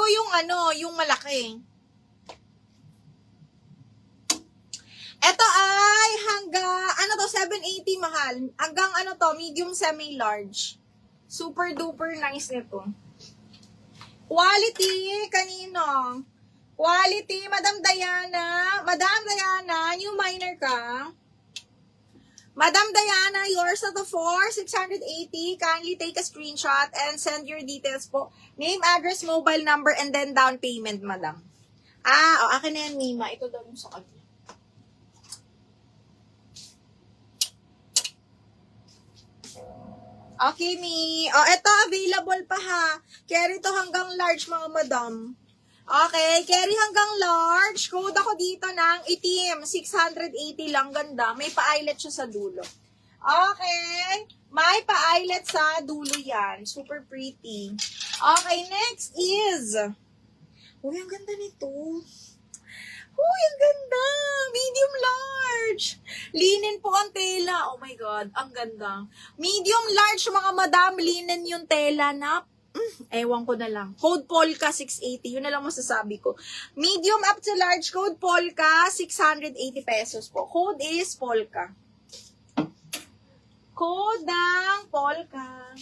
ko yung yung malaki. Ito ay hanggang, 780 mahal. Hanggang medium semi-large. Super duper nice nito. Quality, kanino? Quality, Madam Diana. Madam Diana, new minor ka. Madam Diana, yours na to for 680. Kindly take a screenshot and send your details po. Name, address, mobile number, and then down payment, madam. Akin na yan, Mima. Ito daw yung sa kanya. Okay, Mi. Ito, available pa ha. Carry to hanggang large, mga madam. Okay, carry hanggang large. Code ako dito ng itim. 680 lang, ganda. May pa-eyelet siya sa dulo. Okay. May pa-eyelet sa dulo yan. Super pretty. Okay, next is... Uy, ang ganda nito. Uy, ang ganda. Medium large. Linen po ang tela. Oh my God, ang ganda. Medium large, mga madam. Linen yung tela na ewan ko na lang. Code Polka 680. Yun na lang masasabi ko. Medium up to large, code Polka 680 pesos po. Code is Polka. Code ng Polka.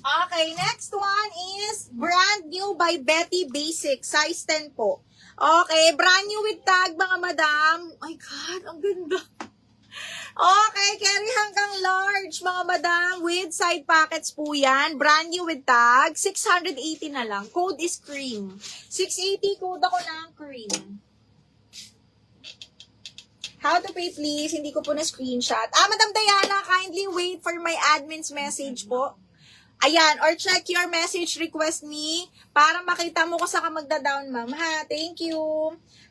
Okay, next one is brand new by Betty Basic. Size 10 po. Okay, brand new with tag, mga madam. Oh my God, ang ganda. Okay, carry hanggang large, mga madam, with side pockets po yan. Brand new with tag, 680 na lang. Code is cream. 680, code ako ng cream. How to pay, please? Hindi ko po na screenshot. Madam Diana, kindly wait for my admin's message po. Ayan, or check your message request me para makita mo ko sa ka magda-down, ma'am. Ha, thank you.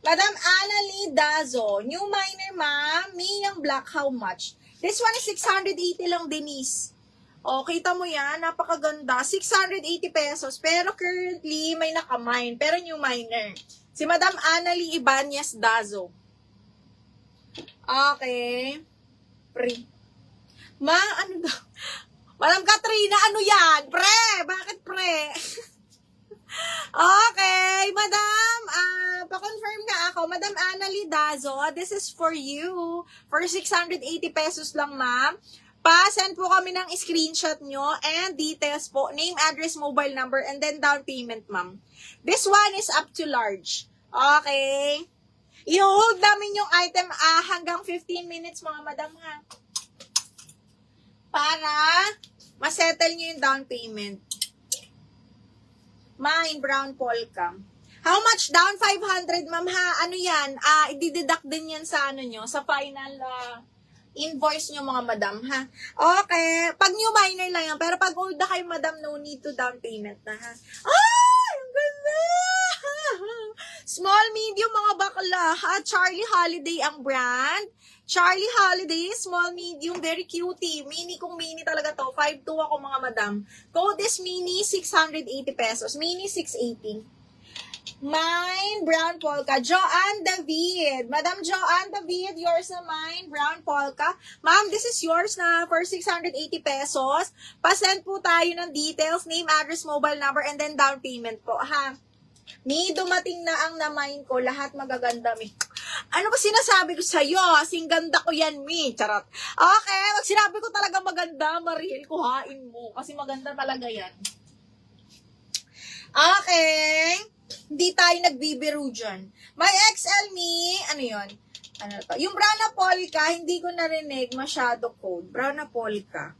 Madam Annalie Dazo, new minor, ma'am. Miyang black, how much? This one is 680 lang, Denise. O, kita mo yan, napakaganda. 680 pesos. Pero currently, may nakamine. Pero new minor. Si Madam Annalie Ibanez Dazo. Okay. Ano daw? Madam Katrina, ano yan? Pre! Bakit pre? Okay, madam, pa-confirm nga ako. Madam Annalie Dazo, this is for you. For 680 pesos lang, ma'am. Pa-send po kami ng screenshot nyo and details po. Name, address, mobile number, and then down payment, ma'am. This one is up to large. Okay. I-hold namin yung item hanggang 15 minutes, mga madam, ha? Para masettle nyo yung down payment. Mine, brown polka. How much down? 500, ma'am, ha? Ano yan? I-deduct din yan sa nyo, sa final invoice nyo, mga madam, ha? Okay. Pag new minor lang yan. Pero pag old na kayo, madam, no need to down payment na, ha? Ang ganda! Small, medium, mga bakla, ha? Charlie Holiday ang brand. Charlie Holiday, small, medium, very cutie. Mini kung mini talaga to. 5'2" ako, mga madam. Code is mini, 680 pesos. Mini, 680. Mine, brown polka. Joanne David. Madam Joanne David, yours na mine, brown polka. Ma'am, this is yours na for 680 pesos. Pa-send po tayo ng details, name, address, mobile number, and then down payment po, ha? Mi, dumating na ang na-mine ko. Lahat magaganda, Mi. Ano ba sinasabi ko sa'yo? Asing ganda ko yan, Mi. Charot. Okay, pag sinabi ko talaga maganda, Mariel, kuhain mo. Kasi maganda talaga yan. Okay. Hindi tayo nagbibiro dyan. My XL, Mi. Ano yun? Ano to? Yung brown na polka, hindi ko narinig masyado code. Brown na polka.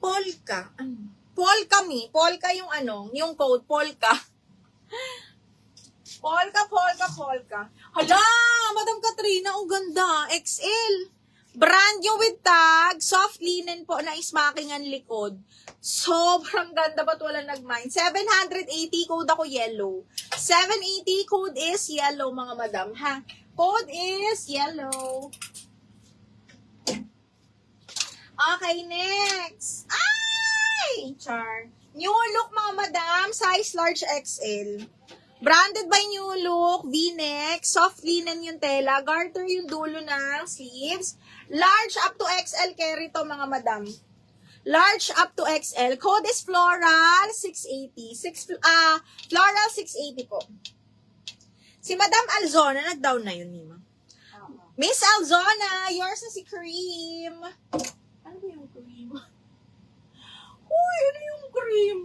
Polka. Ano? Polka, Mi. Polka yung yung code. Polka. Polka. Hala, Madam Katrina, ang ganda. XL. Brand new with tag. Soft linen po na ismaking ang likod. Sobrang ganda, ba't wala nag-mind? 780, code ako yellow. 780, code is yellow, mga madam, ha? Code is yellow. Okay, next. Ay! Char. New look, mga madam. Size large XL. Branded by New Look, V-neck, soft linen yung tela, garter yung dulo ng sleeves. Large up to XL carry to, mga madam. Large up to XL. Code is Floral 680. Floral 680 po. Si Madam Alzona, nag-down na yun, Nima. Miss Alzona, yours na si Cream. Ano ba yung cream? Uy, ano yung cream?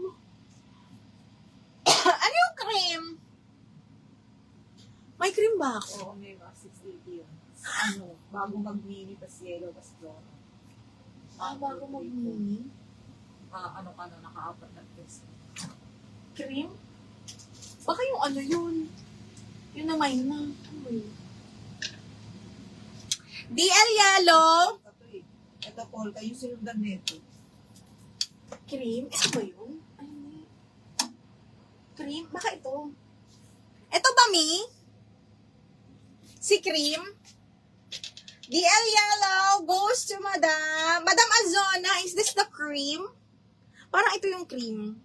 Ano yung cream? May cream ba ako? Oo, may mga 680 yun. Ano, bago mag-mini, tas yellow, tas brown. Bago mag-mini. Ano ka na, naka-apat na peso. Cream? Baka yung ano yun? Yun na may na. Ano yun? DL Yellow. Ito eh. Ito, Paul, kayo sinundan nito. Cream? Ito ba yun? Ano yun? Cream? Baka ito. Ito ba, Mi? Si Cream? DL Yellow goes to Madam. Madam Azona, is this the cream? Parang ito yung cream.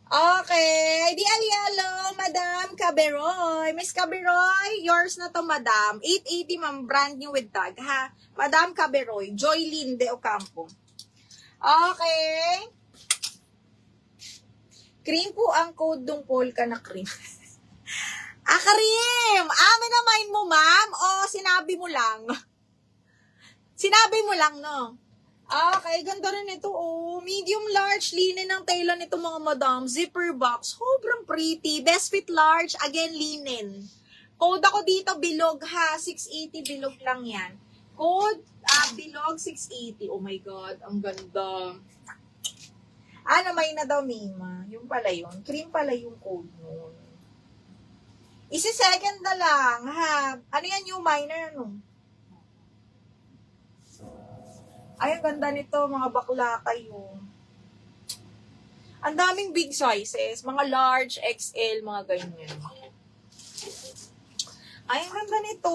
Okay. DL Yellow, Madam Caberoy. Miss Caberoy, yours na to, Madam. 880, ma'am. Brand new with tag, ha? Madam Caberoy. Joylyn de Ocampo. Okay. Cream po ang code ng polka na cream. Karim! Amin na mind mo, ma'am? O sinabi mo lang? Sinabi mo lang, no? Okay, ganda rin ito, oh. Medium large, linen ng tela nito, mga madam. Zipper box, sobrang pretty. Best fit large, again, linen. Code ako dito, bilog ha. 680, bilog lang yan. Code, bilog, 680. Oh my God, ang ganda. Ano, may na daw, Mima. Yung pala yun. Cream pala yung code nun. Isi-second na lang, ha? Ano yan yung minor, no? Ay, ang ganda nito, mga bakla kayo. Ang daming big sizes, mga large, XL, mga ganyan. Ay, ang ganda nito.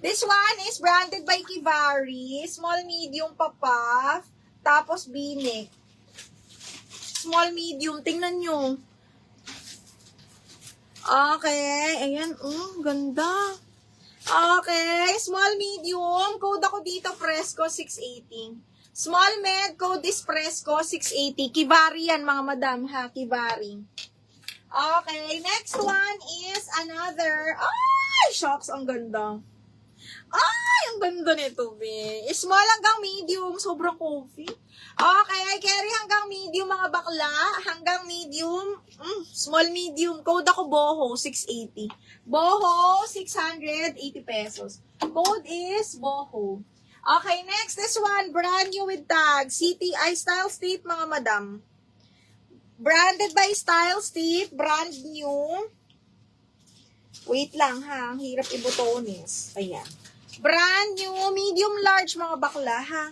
This one is branded by Kivari. Small, medium, papa. Tapos, B-neck. Small, medium. Tingnan nyo. Okay. Ayan. Ganda. Okay. Small, medium. Code ako dito, Fresco 680. Small, med. Code is Fresco 680. Kivari yan, mga madam, ha? Kivari. Okay. Next one is another. Ay, shocks. Ang ganda. Ay, ang ganda nito, be. Small hanggang medium. Sobrang coffee. Okay, carry hanggang medium, mga bakla. Hanggang medium. Small, medium. Code ako Boho, 680. Boho, 680 pesos. Code is Boho. Okay, next. This one, brand new with tag. CTI Style State, mga madam. Branded by Style State. Brand new. Wait lang, ha. Ang hirap ibutonis. Ayan. Brand new, medium large, mga bakla, ha.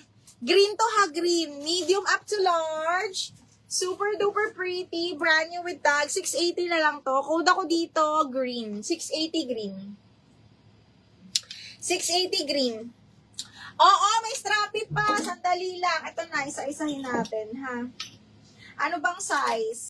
Green to ha, green. Medium up to large. Super duper pretty. Brand new with tag. 680 na lang to. Code ako dito, green. 680 green. 680 green. Oo, may strapit pa. Sandali lang. Ito na, isa-isahin natin, ha. Ano bang size?